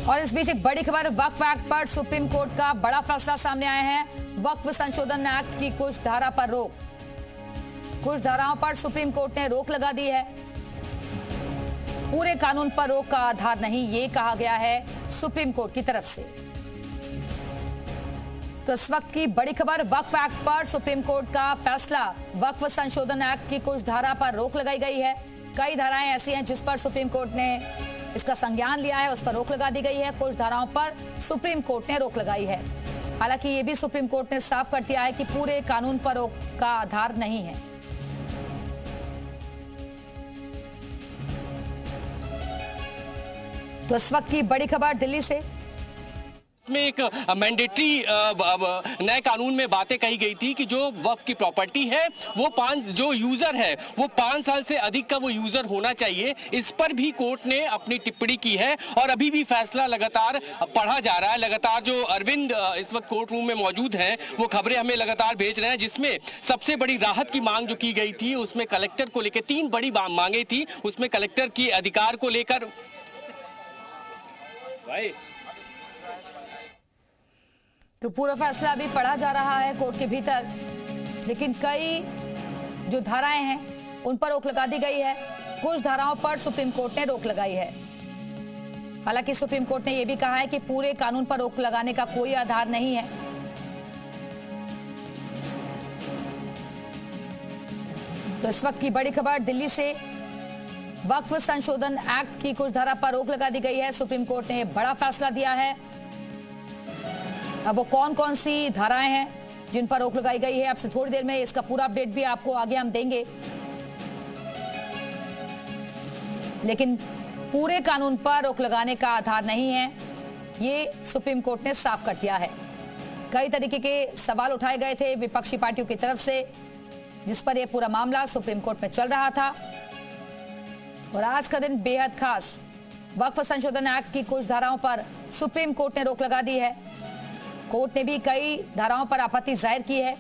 और इस बीच एक बड़ी खबर, वक्फ एक्ट पर सुप्रीम कोर्ट का बड़ा फैसला सामने आया है। वक्फ संशोधन एक्ट की कुछ धारा पर रोक, कुछ धाराओं पर सुप्रीम कोर्ट ने रोक लगा दी है। पूरे कानून पर रोक का आधार नहीं, ये कहा गया है सुप्रीम कोर्ट की तरफ से। तो इस वक्त की बड़ी खबर, वक्फ एक्ट पर सुप्रीम कोर्ट का फैसला। वक्फ संशोधन एक्ट की कुछ धारा पर रोक लगाई गई है। कई धाराएं ऐसी हैं जिस पर सुप्रीम कोर्ट ने इसका संज्ञान लिया है, उस पर रोक लगा दी गई है। कुछ धाराओं पर सुप्रीम कोर्ट ने रोक लगाई है। हालांकि ये भी सुप्रीम कोर्ट ने साफ कर दिया है कि पूरे कानून पर रोक का आधार नहीं है। तो इस वक्त की बड़ी खबर दिल्ली से। में एक मैंडेटरी नए कानून में बातें कही गई थी कि जो वक्फ की प्रॉपर्टी है वो जो यूजर है वो 5 साल से अधिक का वो यूजर होना चाहिए। इस पर भी कोर्ट ने अपनी टिप्पणी की है और अभी भी फैसला लगातार पढ़ा जा रहा है। लगातार जो अरविंद इस वक्त कोर्ट रूम में मौजूद हैं वो खबरें हमें लगातार भेज रहे हैं, जिसमें सबसे बड़ी राहत की मांग जो की गई थी उसमें कलेक्टर को लेकर 3 बड़ी मांगे थी। उसमें कलेक्टर की अधिकार को लेकर तो पूरा फैसला अभी पढ़ा जा रहा है कोर्ट के भीतर, लेकिन कई जो धाराएं हैं उन पर रोक लगा दी गई है। कुछ धाराओं पर सुप्रीम कोर्ट ने रोक लगाई है। हालांकि सुप्रीम कोर्ट ने यह भी कहा है कि पूरे कानून पर रोक लगाने का कोई आधार नहीं है। तो इस वक्त की बड़ी खबर दिल्ली से, वक्फ संशोधन एक्ट की कुछ धारा पर रोक लगा दी गई है। सुप्रीम कोर्ट ने बड़ा फैसला दिया है। अब वो कौन कौन सी धाराएं हैं जिन पर रोक लगाई गई है, आपसे थोड़ी देर में इसका पूरा अपडेट भी आपको आगे हम देंगे। लेकिन पूरे कानून पर रोक लगाने का आधार नहीं है, ये सुप्रीम कोर्ट ने साफ कर दिया है। कई तरीके के सवाल उठाए गए थे विपक्षी पार्टियों की तरफ से, जिस पर यह पूरा मामला सुप्रीम कोर्ट में चल रहा था। और आज का दिन बेहद खास, वक्फ संशोधन एक्ट की कुछ धाराओं पर सुप्रीम कोर्ट ने रोक लगा दी है। कोर्ट ने भी कई धाराओं पर आपत्ति जाहिर की है।